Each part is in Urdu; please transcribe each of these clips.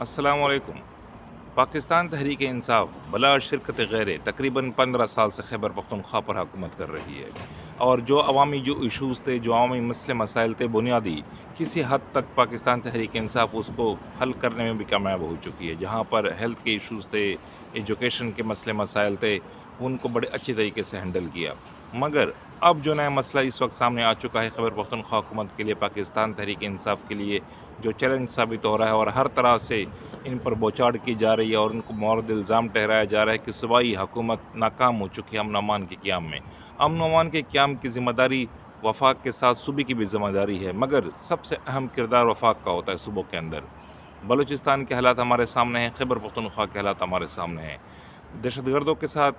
السلام علیکم۔ پاکستان تحریک انصاف بلا شرکت غیر تقریباً 15 سال سے خیبر پختونخوا پر حکومت کر رہی ہے، اور جو عوامی ایشوز تھے، جو عوامی مسئلے مسائل تھے بنیادی، کسی حد تک پاکستان تحریک انصاف اس کو حل کرنے میں بھی کامیاب ہو چکی ہے۔ جہاں پر ہیلتھ کے ایشوز تھے، ایجوکیشن کے مسئلے مسائل تھے، ان کو بڑے اچھی طریقے سے ہینڈل کیا۔ مگر اب جو نیا مسئلہ اس وقت سامنے آ چکا ہے خیبر پختونخوا حکومت کے لیے، پاکستان تحریک انصاف کے لیے، جو چیلنج ثابت ہو رہا ہے اور ہر طرح سے ان پر بوچھاڑ کی جا رہی ہے اور ان کو مورد الزام ٹھہرایا جا رہا ہے کہ صوبائی حکومت ناکام ہو چکی ہے امن و امان کے قیام میں۔ امن و امان کے قیام کی ذمہ داری وفاق کے ساتھ صوبے کی بھی ذمہ داری ہے، مگر سب سے اہم کردار وفاق کا ہوتا ہے صوبوں کے اندر۔ بلوچستان کے حالات ہمارے سامنے ہیں، خیبر پختونخوا کے حالات ہمارے سامنے ہیں۔ دہشت گردوں کے ساتھ،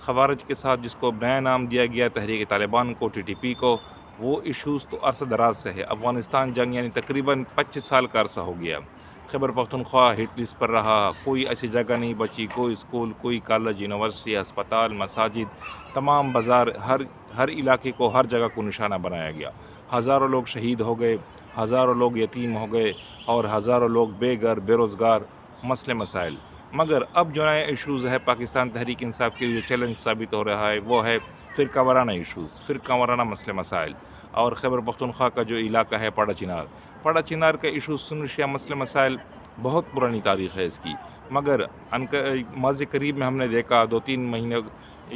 خوارج کے ساتھ، جس کو نیا نام دیا گیا تحریک طالبان کو، TTP کو، وہ ایشوز تو عرصہ دراز سے ہے۔ افغانستان جنگ یعنی تقریباً 25 سال کا عرصہ ہو گیا۔ خیبر پختونخوا ہٹ لسٹ پر رہا، کوئی ایسی جگہ نہیں بچی، کوئی اسکول، کوئی کالج، یونیورسٹی، ہسپتال، مساجد، تمام بازار، ہر علاقے کو، ہر جگہ کو نشانہ بنایا گیا۔ ہزاروں لوگ شہید ہو گئے، ہزاروں لوگ یتیم ہو گئے، اور ہزاروں لوگ بے گھر، بے روزگار، مسئلے مسائل۔ مگر اب جو نئے ایشوز ہے پاکستان تحریک انصاف کے لیے جو چیلنج ثابت ہو رہا ہے، وہ ہے فرقہ وارانہ ایشوز، فرقہ وارانہ مسئلے مسائل۔ اور خیبر پختونخوا کا جو علاقہ ہے پاڑا چنار کا ایشو، سن شیعہ مسئلے مسائل، بہت پرانی تاریخ ہے اس کی۔ مگر ماضی قریب میں ہم نے دیکھا 2-3 مہینے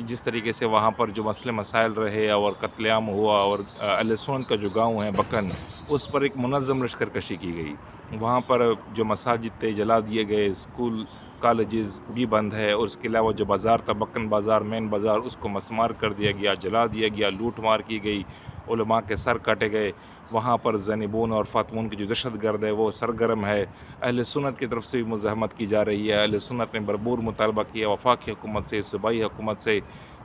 جس طریقے سے وہاں پر جو مسئلے مسائل رہے اور قتل عام ہوا، اور اہل سنت کا جو گاؤں ہے بکن، اس پر ایک منظم لشکر کشی کی گئی۔ وہاں پر جو مساجد تھے جلا دیے گئے، اسکول کالجز بھی بند ہے، اور اس کے علاوہ جو بازار تھا، بکن بازار، مین بازار، اس کو مسمار کر دیا گیا، جلا دیا گیا، لوٹ مار کی گئی، علماء کے سر کاٹے گئے۔ وہاں پر زینبون اور فاطمون کی جو دہشت گرد ہے وہ سرگرم ہے۔ اہل سنت کی طرف سے بھی مزاحمت کی جا رہی ہے۔ اہل سنت نے بھرپور مطالبہ کیا وفاقی حکومت سے، صوبائی حکومت سے،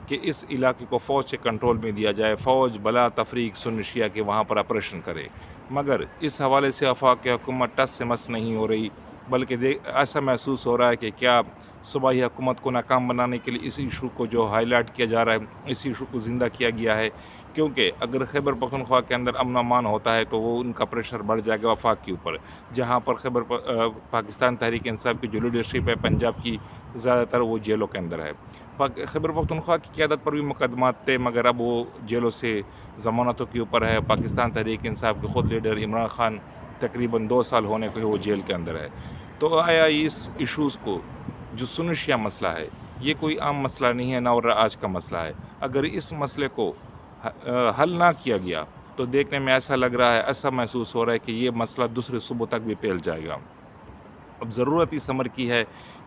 کہ اس علاقے کو فوج کے کنٹرول میں دیا جائے، فوج بلا تفریق سنی شیعہ کے وہاں پر آپریشن کرے۔ مگر اس حوالے سے وفاقی حکومت ٹس سے مس نہیں ہو رہی، بلکہ ایسا محسوس ہو رہا ہے کہ کیا صوبائی حکومت کو ناکام بنانے کے لیے اس ایشو کو جو ہائی لائٹ کیا جا رہا ہے، اس ایشو کو زندہ کیا گیا ہے۔ کیونکہ اگر خیبر پختونخوا کے اندر امن و امان ہوتا ہے تو وہ ان کا پریشر بڑھ جائے گا وفاق کے اوپر، جہاں پر پاکستان تحریک انصاف کی جو لیڈرشپ ہے پنجاب کی، زیادہ تر وہ جیلوں کے اندر ہے۔ خیبر پختونخوا کی قیادت پر بھی مقدمات تھے، مگر اب وہ جیلوں سے ضمانتوں کے اوپر ہے۔ پاکستان تحریک انصاف کے خود لیڈر عمران خان تقریباً 2 سال ہونے کو وہ جیل کے اندر ہے۔ تو آیا اس ایشوز کو، جو سنی شیعہ مسئلہ ہے، یہ کوئی عام مسئلہ نہیں ہے، نہ اور آج کا مسئلہ ہے۔ اگر اس مسئلے کو حل نہ کیا گیا تو دیکھنے میں ایسا لگ رہا ہے، ایسا محسوس ہو رہا ہے کہ یہ مسئلہ دوسرے صوبوں تک بھی پھیل جائے گا۔ اب ضرورت اس امر کی ہے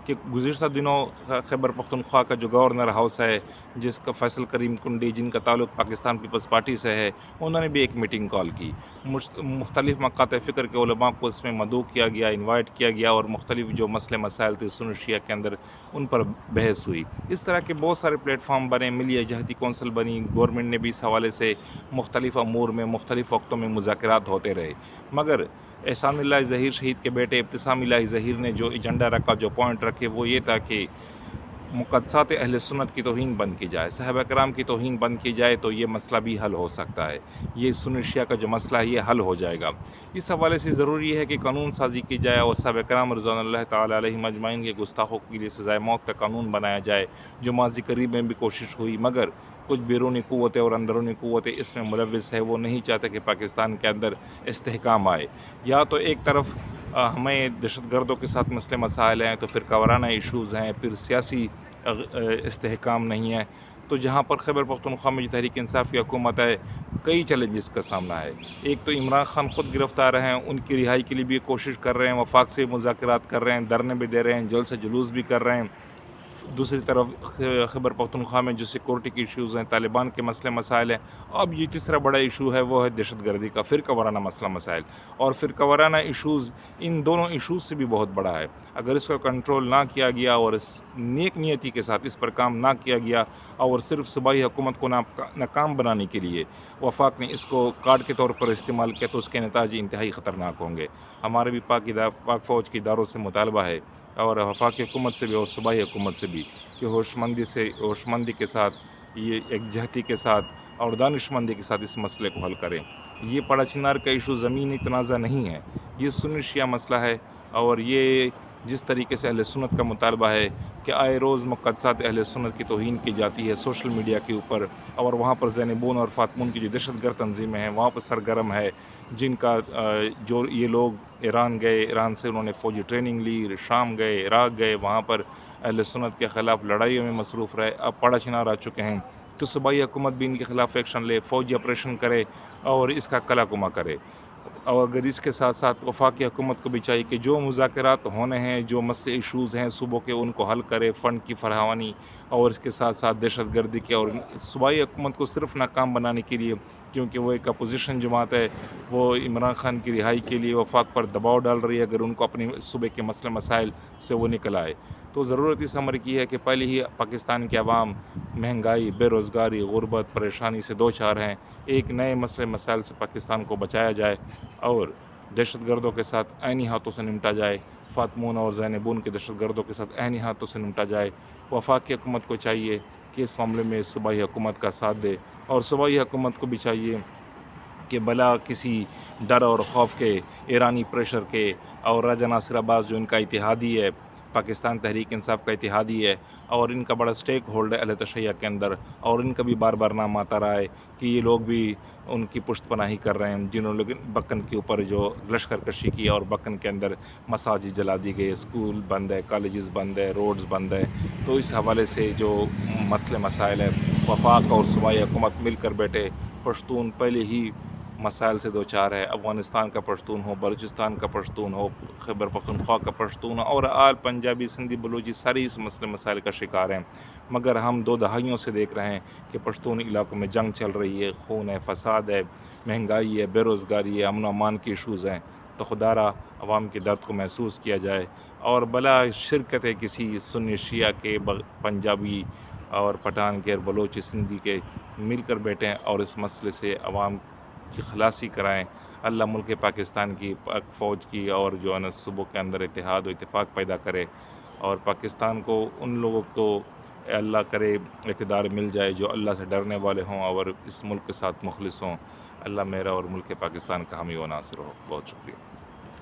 کہ گزشتہ دنوں خیبر پختونخوا کا جو گورنر ہاؤس ہے، جس کا فیصل کریم کنڈی، جن کا تعلق پاکستان پیپلز پارٹی سے ہے، انہوں نے بھی ایک میٹنگ کال کی۔ مختلف مقاطع فکر کے علماء کو اس میں مدعو کیا گیا، انوائٹ کیا گیا، اور مختلف جو مسئلے مسائل تھے سنی شیعہ کے اندر، ان پر بحث ہوئی۔ اس طرح کے بہت سارے پلیٹ فارم بنے، ملی جہتی کونسل بنی، گورنمنٹ نے بھی اس حوالے سے مختلف امور میں مختلف وقتوں میں مذاکرات ہوتے رہے۔ مگر احسان اللہ ظہیر شہید کے بیٹے ابتسام الہی ظہیر نے جو ایجنڈا رکھا، جو پوائنٹ رکھے، وہ یہ تھا کہ مقدسات اہل سنت کی توہین بند کی جائے، صحابہ کرام کی توہین بند کی جائے، تو یہ مسئلہ بھی حل ہو سکتا ہے۔ یہ سنی شیعہ کا جو مسئلہ ہے یہ حل ہو جائے گا۔ اس حوالے سے ضروری ہے کہ قانون سازی کی جائے، اور صحابہ کرام رضوان اللہ تعالیٰ علیہم اجمعین کے گستاخوں کے لیے سزائے موت کا قانون بنایا جائے، جو ماضی قریب میں بھی کوشش ہوئی، مگر کچھ بیرونی قوتیں اور اندرونی قوتیں اس میں ملوث ہے۔ وہ نہیں چاہتے کہ پاکستان کے اندر استحکام آئے۔ یا تو ایک طرف ہمیں دہشت گردوں کے ساتھ مسئلے مسائل ہیں، تو پھر وارانہ ایشوز ہیں، پھر سیاسی استحکام نہیں ہے۔ تو جہاں پر خیبر پختونخوا میں جو تحریک انصاف کی حکومت ہے، کئی چیلنجز کا سامنا ہے۔ ایک تو عمران خان خود گرفتار ہیں، ان کی رہائی کے لیے بھی کوشش کر رہے ہیں، وفاق سے مذاکرات کر رہے ہیں، دھرنے بھی دے رہے ہیں، جلد سے جلوس بھی کر رہے ہیں۔ دوسری طرف خیبر پختونخوا میں جو سیکورٹی کے ایشوز ہیں، طالبان کے مسئلے مسائل ہیں۔ اب یہ تیسرا بڑا ایشو ہے، وہ ہے دہشت گردی کا، فرقہ وارانہ مسئلہ مسائل۔ اور فرقہ وارانہ ایشوز ان دونوں ایشوز سے بھی بہت بڑا ہے۔ اگر اس کا کنٹرول نہ کیا گیا اور اس نیک نیتی کے ساتھ اس پر کام نہ کیا گیا، اور صرف صوبائی حکومت کو ناکام بنانے کے لیے وفاق نے اس کو کارڈ کے طور پر استعمال کیا، تو اس کے نتائج انتہائی خطرناک ہوں گے۔ ہمارے بھی پاک فوج کی اداروں سے مطالبہ ہے، اور وفاقی حکومت سے بھی اور صوبائی حکومت سے بھی، کہ ہوش مندی کے ساتھ، یہ ایک جہتی کے ساتھ اور دانش مندی کے ساتھ اس مسئلے کو حل کریں۔ یہ پاڑا چنار کا ایشو زمینی تنازع نہیں ہے، یہ سنی شیعہ مسئلہ ہے، اور یہ جس طریقے سے اہل سنت کا مطالبہ ہے کہ آئے روز مقدسات اہل سنت کی توہین کی جاتی ہے سوشل میڈیا کے اوپر، اور وہاں پر زینبون اور فاطمون کی جو دہشت گرد تنظیمیں ہیں وہاں پر سرگرم ہے، جن کا جو یہ لوگ ایران گئے، ایران سے انہوں نے فوجی ٹریننگ لی، شام گئے، عراق گئے، وہاں پر اہل سنت کے خلاف لڑائیوں میں مصروف رہے، اب پڑا چنار آ چکے ہیں، تو صوبائی حکومت بھی ان کے خلاف ایکشن لے، فوجی آپریشن کرے اور اس کا کلا کما کرے۔ اور اگر اس کے ساتھ ساتھ وفاقی حکومت کو بھی چاہیے کہ جو مذاکرات ہونے ہیں، جو مسئلے ایشوز ہیں صوبوں کے، ان کو حل کرے، فنڈ کی فراوانی، اور اس کے ساتھ ساتھ دہشت گردی کی، اور صوبائی حکومت کو صرف ناکام بنانے کے لیے، کیونکہ وہ ایک اپوزیشن جماعت ہے، وہ عمران خان کی رہائی کے لیے وفاق پر دباؤ ڈال رہی ہے اگر ان کو اپنی صوبے کے مسئلے مسائل سے وہ نکل آئے۔ تو ضرورت اس امر کی ہے کہ پہلے ہی پاکستان کے عوام مہنگائی، بے روزگاری، غربت، پریشانی سے دو چار ہیں، ایک نئے مسئلے مسائل سے پاکستان کو بچایا جائے اور دہشت گردوں کے ساتھ عینی ہاتھوں سے نمٹا جائے، فاطمون اور زینبون کے دہشت گردوں کے ساتھ عینی ہاتھوں سے نمٹا جائے۔ وفاقی حکومت کو چاہیے کہ اس معاملے میں صوبائی حکومت کا ساتھ دے، اور صوبائی حکومت کو بھی چاہیے کہ بلا کسی ڈر اور خوف کے، ایرانی پریشر کے، اور راجہ ناصر عباس جو ان کا اتحادی ہے، پاکستان تحریک انصاف کا اتحادی ہے، اور ان کا بڑا سٹیک ہولڈر اہل تشیع کے اندر، اور ان کا بھی بار بار نام آتا رہا ہے کہ یہ لوگ بھی ان کی پشت پناہی کر رہے ہیں، جنہوں نے بکن کے اوپر جو لشکر کشی کی اور بکن کے اندر مساجد جلا دی گئی، اسکول بند ہے، کالجز بند ہے، روڈز بند ہے۔ تو اس حوالے سے جو مسئلے مسائل ہیں، وفاق اور صوبائی حکومت مل کر بیٹھے، پشتون پہلے ہی مسائل سے دو چار ہے، افغانستان کا پشتون ہو، بلوچستان کا پشتون ہو، خیبر پختونخوا کا پشتون ہو، اور آل پنجابی، سندھی، بلوچی ساری اس مسئلے مسائل کا شکار ہیں، مگر ہم 2 دہائیوں سے دیکھ رہے ہیں کہ پشتون علاقوں میں جنگ چل رہی ہے، خون ہے، فساد ہے، مہنگائی ہے، بے روزگاری ہے، امن و امان کی ایشوز ہیں۔ تو خدا را عوام کے درد کو محسوس کیا جائے، اور بلا شرکت ہے کسی سنی شیعہ کے، پنجابی اور پٹھان کے اور بلوچی سندھی کے مل کر بیٹھیں اور اس مسئلے سے عوام کی خلاصی کرائیں۔ اللہ ملک پاکستان کی، پاک فوج کی، اور جو ہے نا صوبوں کے اندر اتحاد و اتفاق پیدا کرے، اور پاکستان کو ان لوگوں کو اللہ کرے اقتدار مل جائے جو اللہ سے ڈرنے والے ہوں اور اس ملک کے ساتھ مخلص ہوں۔ اللہ میرا اور ملک پاکستان کا حامی و ناصر ہو۔ بہت شکریہ۔